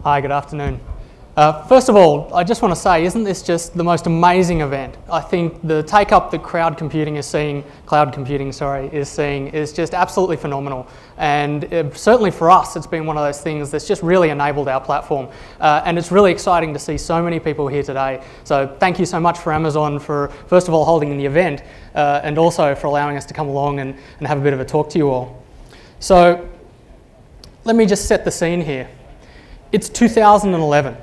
Hi, good afternoon. First of all, I just want to say, isn't this just the most amazing event? I think the take-up that cloud computing is seeing is just absolutely phenomenal. And certainly for us, it's been one of those things that's just really enabled our platform. And it's really exciting to see so many people here today. So thank you so much for Amazon for, first of all, holding the event, and also for allowing us to come along and have a bit of a talk to you all. So let me just set the scene here. It's 2011.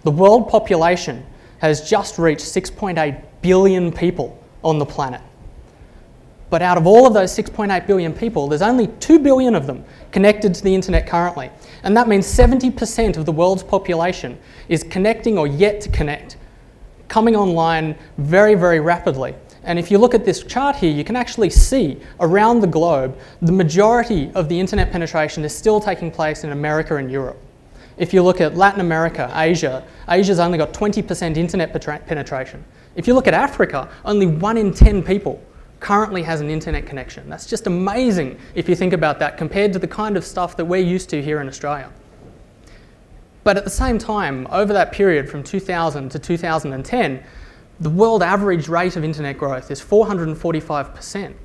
The world population has just reached 6.8 billion people on the planet. But out of all of those 6.8 billion people, there's only 2 billion of them connected to the internet currently. And that means 70% of the world's population is connecting or yet to connect, coming online very, very rapidly. And if you look at this chart here, you can actually see around the globe, the majority of the internet penetration is still taking place in America and Europe. If you look at Latin America, Asia's only got 20% internet penetration. If you look at Africa, only 1 in 10 people currently has an internet connection. That's just amazing if you think about that compared to the kind of stuff that we're used to here in Australia. But at the same time, over that period from 2000 to 2010, the world average rate of internet growth is 445%.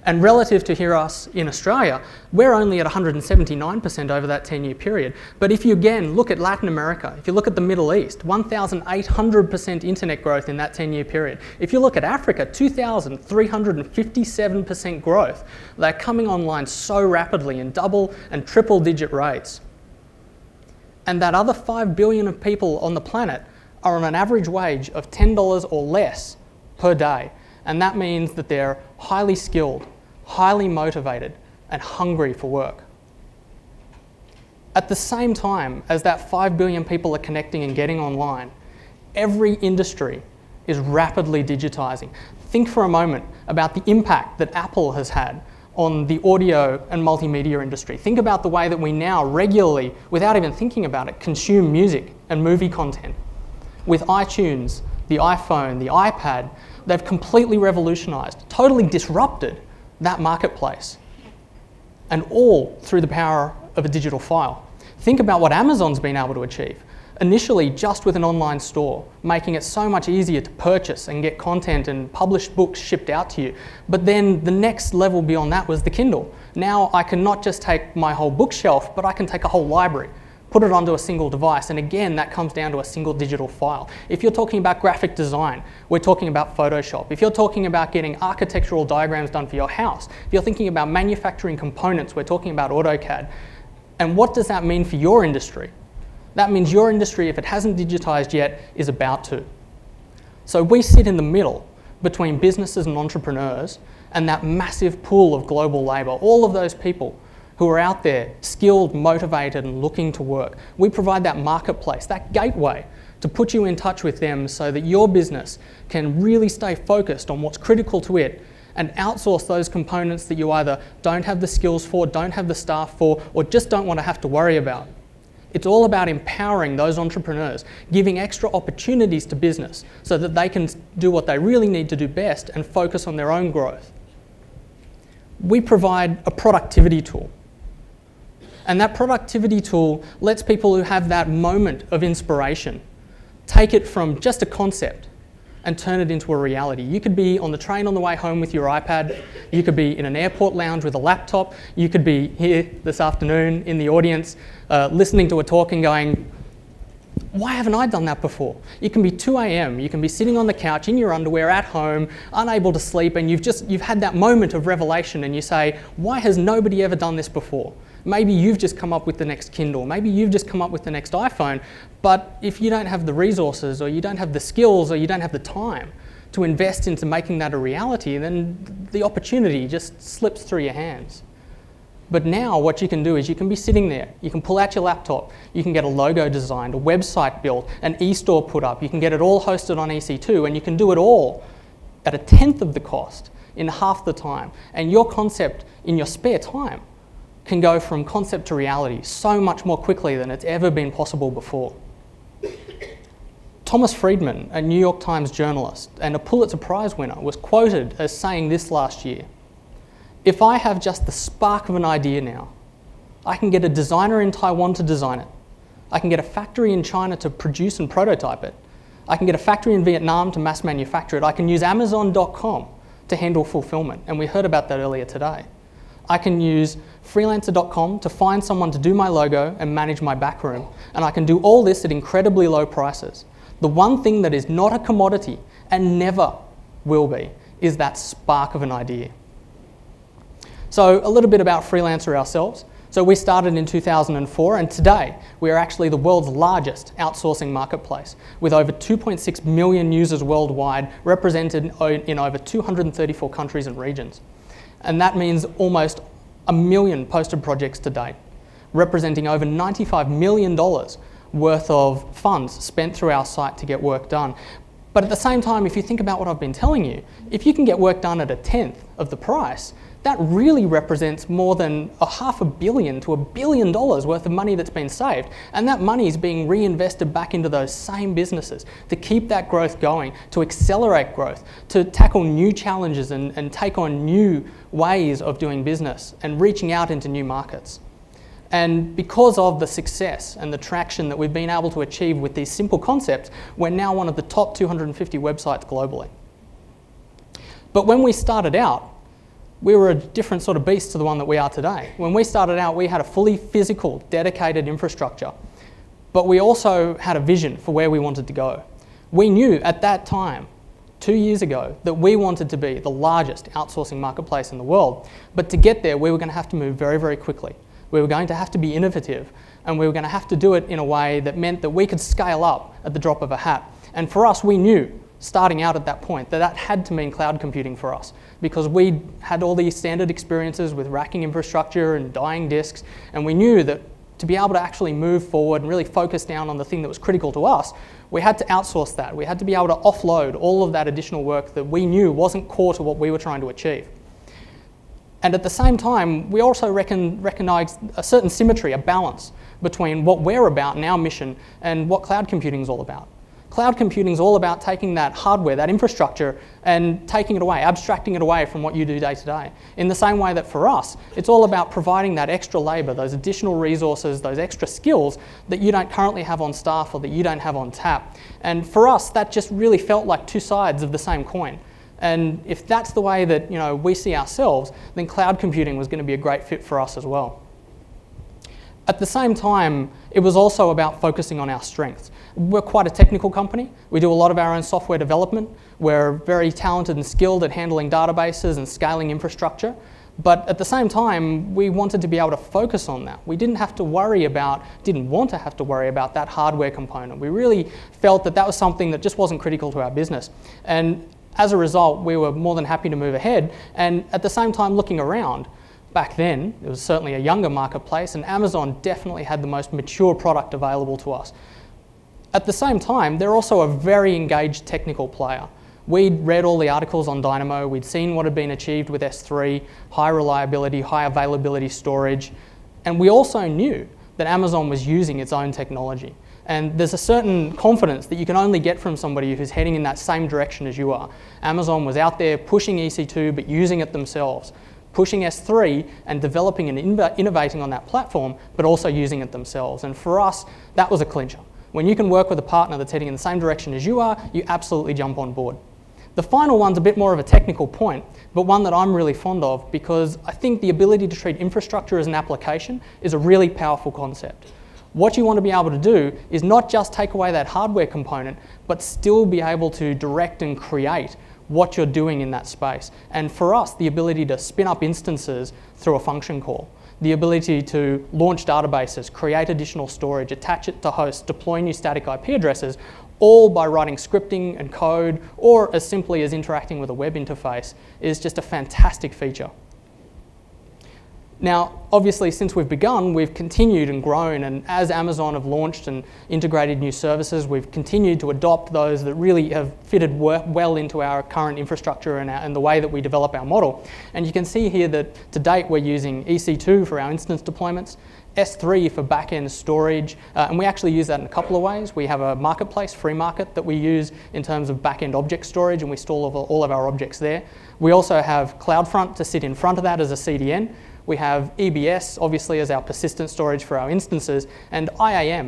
And relative to here us in Australia, we're only at 179% over that 10-year period. But if you again look at Latin America, if you look at the Middle East, 1,800% internet growth in that 10-year period. If you look at Africa, 2,357% growth. They're coming online so rapidly in double and triple digit rates. And that other 5 billion of people on the planet are on an average wage of $10 or less per day. And that means that they're highly skilled, highly motivated, and hungry for work. At the same time as that 5 billion people are connecting and getting online, every industry is rapidly digitizing. Think for a moment about the impact that Apple has had on the audio and multimedia industry. Think about the way that we now regularly, without even thinking about it, consume music and movie content. With iTunes, the iPhone, the iPad, they've completely revolutionized, totally disrupted that marketplace. And all through the power of a digital file. Think about what Amazon's been able to achieve. Initially, just with an online store, making it so much easier to purchase and get content and published books shipped out to you. But then the next level beyond that was the Kindle. Now I can not just take my whole bookshelf, but I can take a whole library, put it onto a single device, and again, that comes down to a single digital file. If you're talking about graphic design, we're talking about Photoshop. If you're talking about getting architectural diagrams done for your house, if you're thinking about manufacturing components, we're talking about AutoCAD. And what does that mean for your industry? That means your industry, if it hasn't digitized yet, is about to. So we sit in the middle between businesses and entrepreneurs and that massive pool of global labor, all of those people who are out there, skilled, motivated, and looking to work. We provide that marketplace, that gateway, to put you in touch with them so that your business can really stay focused on what's critical to it and outsource those components that you either don't have the skills for, don't have the staff for, or just don't want to have to worry about. It's all about empowering those entrepreneurs, giving extra opportunities to business so that they can do what they really need to do best and focus on their own growth. We provide a productivity tool. And that productivity tool lets people who have that moment of inspiration take it from just a concept and turn it into a reality. You could be on the train on the way home with your iPad. You could be in an airport lounge with a laptop. You could be here this afternoon in the audience listening to a talk and going, why haven't I done that before? It can be 2 a.m. You can be sitting on the couch in your underwear at home, unable to sleep, and you've had that moment of revelation and you say, why has nobody ever done this before? Maybe you've just come up with the next Kindle, maybe you've just come up with the next iPhone, but if you don't have the resources or you don't have the skills or you don't have the time to invest into making that a reality, then the opportunity just slips through your hands. But now what you can do is you can be sitting there, you can pull out your laptop, you can get a logo designed, a website built, an e-store put up, you can get it all hosted on EC2, and you can do it all at 1/10 of the cost in half the time. And your concept in your spare time can go from concept to reality so much more quickly than it's ever been possible before. Thomas Friedman, a New York Times journalist and a Pulitzer Prize winner, was quoted as saying this last year: "If I have just the spark of an idea now, I can get a designer in Taiwan to design it. I can get a factory in China to produce and prototype it. I can get a factory in Vietnam to mass manufacture it. I can use Amazon.com to handle fulfillment, and we heard about that earlier today. I can use freelancer.com to find someone to do my logo and manage my backroom, and I can do all this at incredibly low prices. The one thing that is not a commodity and never will be is that spark of an idea. So a little bit about Freelancer ourselves. So we started in 2004, and today we are actually the world's largest outsourcing marketplace with over 2.6 million users worldwide, represented in over 234 countries and regions. And that means almost 1 million posted projects to date, representing over $95 million worth of funds spent through our site to get work done. But at the same time, if you think about what I've been telling you, if you can get work done at 1/10 of the price, that really represents more than $500 million to $1 billion worth of money that's been saved. And that money is being reinvested back into those same businesses to keep that growth going, to accelerate growth, to tackle new challenges and take on new ways of doing business and reaching out into new markets. And because of the success and the traction that we've been able to achieve with these simple concepts, we're now one of the top 250 websites globally. But when we started out, we were a different sort of beast to the one that we are today. When we started out, we had a fully physical, dedicated infrastructure, but we also had a vision for where we wanted to go. We knew at that time, 2 years ago, that we wanted to be the largest outsourcing marketplace in the world. But to get there, we were going to have to move very, very quickly. We were going to have to be innovative, and we were going to have to do it in a way that meant that we could scale up at the drop of a hat. And for us, we knew, starting out at that point, that that had to mean cloud computing for us, because we had all these standard experiences with racking infrastructure and dying disks, and we knew that to be able to actually move forward and really focus down on the thing that was critical to us, we had to outsource that. We had to be able to offload all of that additional work that we knew wasn't core to what we were trying to achieve. And at the same time, we also recognise a certain symmetry, a balance between what we're about and our mission and what cloud computing is all about. Cloud computing is all about taking that hardware, that infrastructure, and taking it away, abstracting it away from what you do day to day. In the same way that for us, it's all about providing that extra labour, those additional resources, those extra skills that you don't currently have on staff or that you don't have on tap. And for us, that just really felt like two sides of the same coin. And if that's the way that we see ourselves, then cloud computing was going to be a great fit for us as well. At the same time, it was also about focusing on our strengths. We're quite a technical company. We do a lot of our own software development. We're very talented and skilled at handling databases and scaling infrastructure. But at the same time, we wanted to be able to focus on that. We didn't want to have to worry about that hardware component. We really felt that that was something that just wasn't critical to our business. And as a result, we were more than happy to move ahead. And at the same time, looking around, back then, it was certainly a younger marketplace, and Amazon definitely had the most mature product available to us. At the same time, they're also a very engaged technical player. We'd read all the articles on Dynamo, we'd seen what had been achieved with S3, high reliability, high availability storage, and we also knew that Amazon was using its own technology. And there's a certain confidence that you can only get from somebody who's heading in that same direction as you are. Amazon was out there pushing EC2, but using it themselves, pushing S3 and developing and innovating on that platform, but also using it themselves. And for us, that was a clincher. When you can work with a partner that's heading in the same direction as you are, you absolutely jump on board. The final one's a bit more of a technical point, but one that I'm really fond of, because I think the ability to treat infrastructure as an application is a really powerful concept. What you want to be able to do is not just take away that hardware component, but still be able to direct and create what you're doing in that space. And for us, the ability to spin up instances through a function call, the ability to launch databases, create additional storage, attach it to hosts, deploy new static IP addresses, all by writing scripting and code, or as simply as interacting with a web interface, is just a fantastic feature. Now, obviously, since we've begun, we've continued and grown, and as Amazon have launched and integrated new services, we've continued to adopt those that really have fitted well into our current infrastructure and the way that we develop our model. And you can see here that to date, we're using EC2 for our instance deployments, S3 for back-end storage, and we actually use that in a couple of ways. We have a marketplace, free market, that we use in terms of back-end object storage, and we store all of our objects there. We also have CloudFront to sit in front of that as a CDN. We have EBS, obviously, as our persistent storage for our instances, and IAM